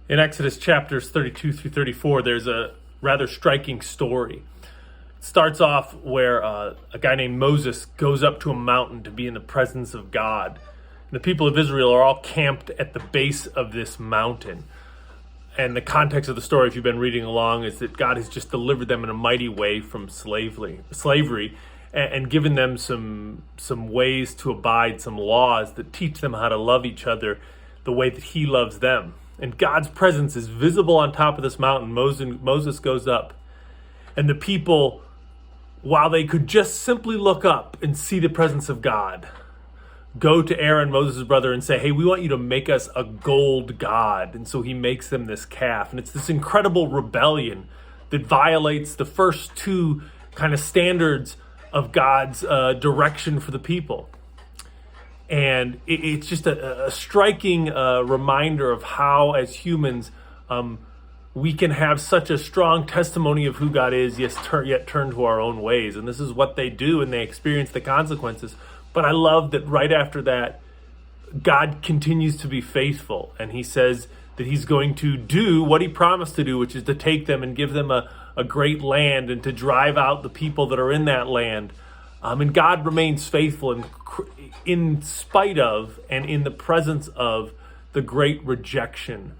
In Exodus chapters 32 through 34, there's a rather striking story. It starts off where a guy named Moses goes up to a mountain to be in the presence of God. And the people of Israel are all camped at the base of this mountain. And the context of the story, if you've been reading along, is that God has just delivered them in a mighty way from slavery and given them some ways to abide, some laws that teach them how to love each other the way that he loves them. And God's presence is visible on top of this mountain. Moses goes up. And the people, while they could just simply look up and see the presence of God, go to Aaron, Moses' brother, and say, hey, we want you to make us a gold god. And so he makes them this calf. And it's this incredible rebellion that violates the first two kind of standards of God's direction for the people. And it's just a striking reminder of how, as humans, we can have such a strong testimony of who God is, yet turn to our own ways. And this is what they do, and they experience the consequences. But I love that right after that, God continues to be faithful. And he says that he's going to do what he promised to do, which is to take them and give them a great land and to drive out the people that are in that land. And God remains faithful in spite of and in the presence of the great rejection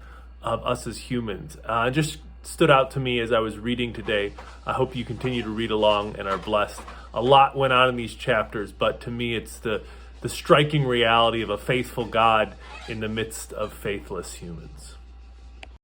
of us as humans. It just stood out to me as I was reading today. I hope you continue to read along and are blessed. A lot went on in these chapters, but to me it's the striking reality of a faithful God in the midst of faithless humans.